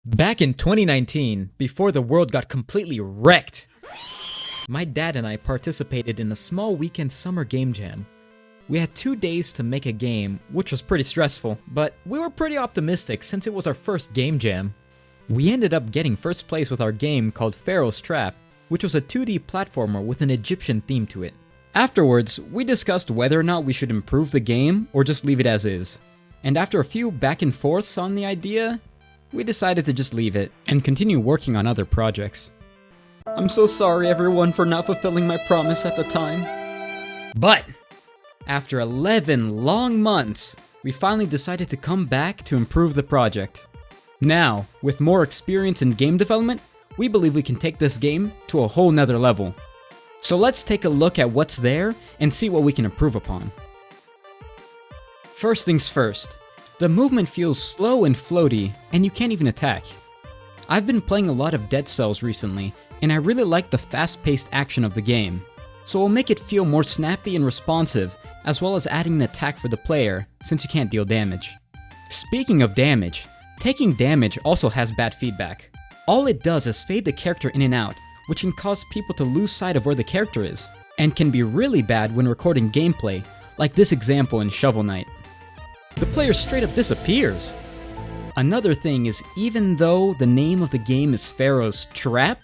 Back in 2019, before the world got completely wrecked, my dad and I participated in a small weekend summer game jam. We had 2 days to make a game, which was pretty stressful, but we were pretty optimistic since it was our first game jam. We ended up getting first place with our game called Pharaoh's Trap, which was a 2D platformer with an Egyptian theme to it. Afterwards, we discussed whether or not we should improve the game or just leave it as is. And after a few back and forths on the idea, we decided to just leave it and continue working on other projects. I'm so sorry everyone for not fulfilling my promise at the time. But after 11 long months, we finally decided to come back to improve the project. Now, with more experience in game development, we believe we can take this game to a whole nother level. So let's take a look at what's there and see what we can improve upon. First things first, the movement feels slow and floaty, and you can't even attack. I've been playing a lot of Dead Cells recently, and I really like the fast-paced action of the game. So we'll make it feel more snappy and responsive, as well as adding an attack for the player, since you can't deal damage. Speaking of damage, taking damage also has bad feedback. All it does is fade the character in and out, which can cause people to lose sight of where the character is, and can be really bad when recording gameplay, like this example in Shovel Knight. The player straight up disappears. Another thing is, even though the name of the game is Pharaoh's Trap,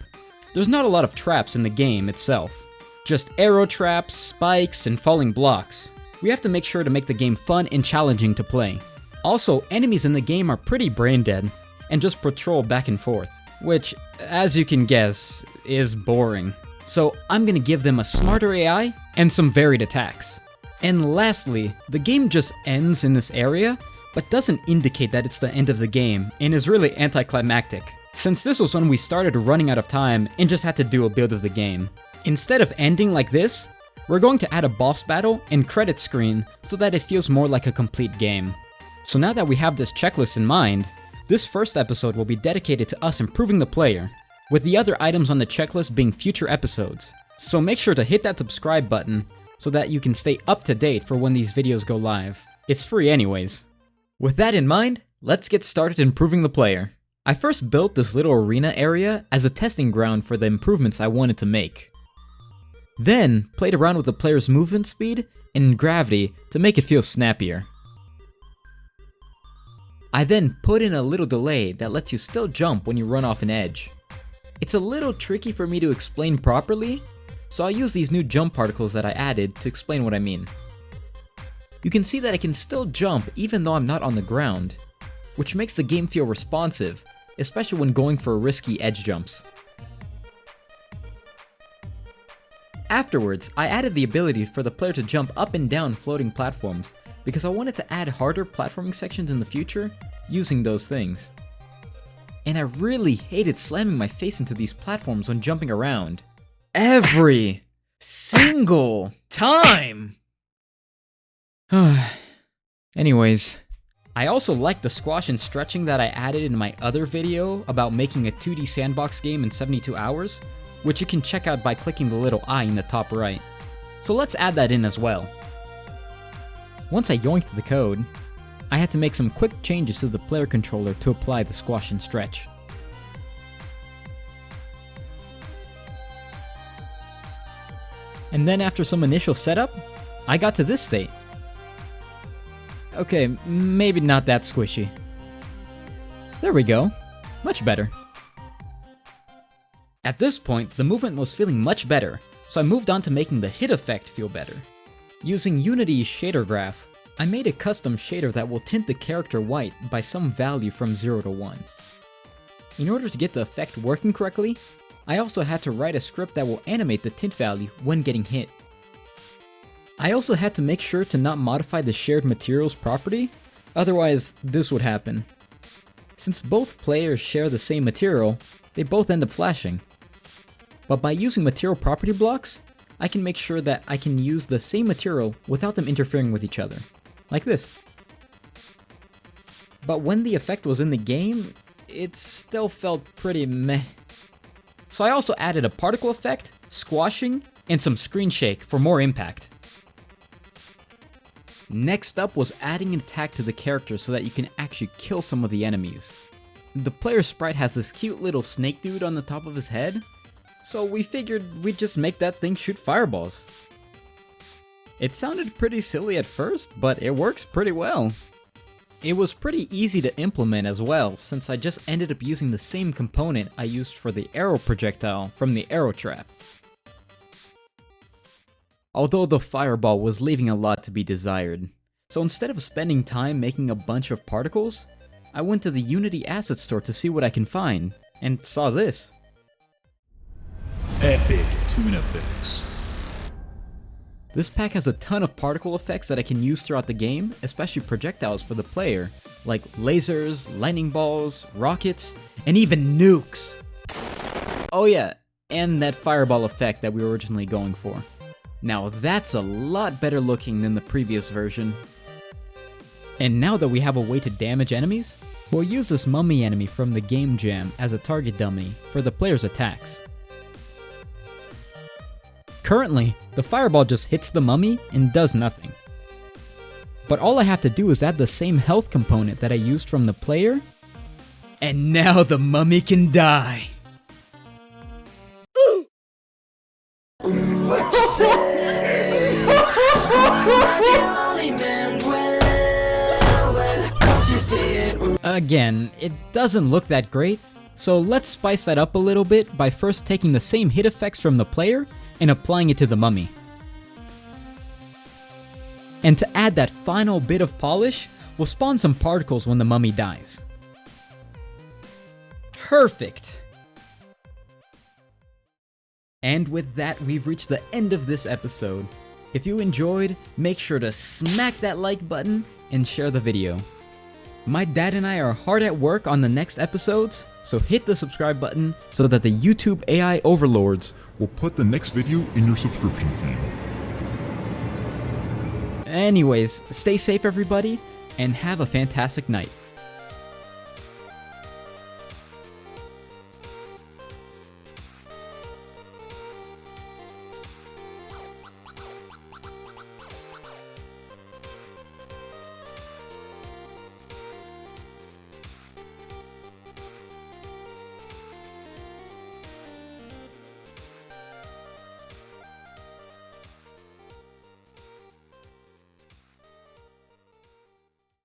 there's not a lot of traps in the game itself. Just arrow traps, spikes, and falling blocks. We have to make sure to make the game fun and challenging to play. Also, enemies in the game are pretty brain dead, and just patrol back and forth, which, as you can guess, is boring. So I'm gonna give them a smarter AI and some varied attacks. And lastly, the game just ends in this area, but doesn't indicate that it's the end of the game, and is really anticlimactic, since this was when we started running out of time and just had to do a build of the game. Instead of ending like this, we're going to add a boss battle and credit screen so that it feels more like a complete game. So now that we have this checklist in mind, this first episode will be dedicated to us improving the player, with the other items on the checklist being future episodes. So make sure to hit that subscribe button so that you can stay up to date for when these videos go live. It's free anyways. With that in mind, let's get started improving the player. I first built this little arena area as a testing ground for the improvements I wanted to make. Then, played around with the player's movement speed and gravity to make it feel snappier. I then put in a little delay that lets you still jump when you run off an edge. It's a little tricky for me to explain properly, so I'll use these new jump particles that I added to explain what I mean. You can see that I can still jump even though I'm not on the ground, which makes the game feel responsive, especially when going for risky edge jumps. Afterwards, I added the ability for the player to jump up and down floating platforms, because I wanted to add harder platforming sections in the future using those things. And I really hated slamming my face into these platforms when jumping around. Every single time! Anyways, I also like the squash and stretching that I added in my other video about making a 2D sandbox game in 72 hours, which you can check out by clicking the little eye in the top right. So let's add that in as well. Once I yoinked the code, I had to make some quick changes to the player controller to apply the squash and stretch. And then after some initial setup, I got to this state. Okay, maybe not that squishy. There we go. Much better. At this point, the movement was feeling much better, so I moved on to making the hit effect feel better. Using Unity's shader graph, I made a custom shader that will tint the character white by some value from 0 to 1. In order to get the effect working correctly, I also had to write a script that will animate the tint value when getting hit. I also had to make sure to not modify the shared materials property, otherwise this would happen. Since both players share the same material, they both end up flashing. But by using material property blocks, I can make sure that I can use the same material without them interfering with each other, like this. But when the effect was in the game, it still felt pretty meh. So I also added a particle effect, squashing, and some screen shake for more impact. Next up was adding an attack to the character so that you can actually kill some of the enemies. the player sprite has this cute little snake dude on the top of his head, so we figured we'd just make that thing shoot fireballs. It sounded pretty silly at first, but it works pretty well. It was pretty easy to implement as well, since I just ended up using the same component I used for the arrow projectile from the arrow trap. Although the fireball was leaving a lot to be desired, so instead of spending time making a bunch of particles, I went to the Unity asset store to see what I can find, and saw this. Epic Toon Effects. This pack has a ton of particle effects that I can use throughout the game, especially projectiles for the player, like lasers, lightning balls, rockets, and even nukes! Oh yeah, and that fireball effect that we were originally going for. Now that's a lot better looking than the previous version. And now that we have a way to damage enemies, we'll use this mummy enemy from the game jam as a target dummy for the player's attacks. Currently, the fireball just hits the mummy and does nothing. But all I have to do is add the same health component that I used from the player, and now the mummy can die. Again, it doesn't look that great, so let's spice that up a little bit by first taking the same hit effects from the player and applying it to the mummy. And to add that final bit of polish, we'll spawn some particles when the mummy dies. Perfect! And with that, we've reached the end of this episode. If you enjoyed, make sure to smack that like button and share the video. My dad and I are hard at work on the next episodes, so hit the subscribe button so that the YouTube AI overlords will put the next video in your subscription feed. Anyways, stay safe everybody, and have a fantastic night.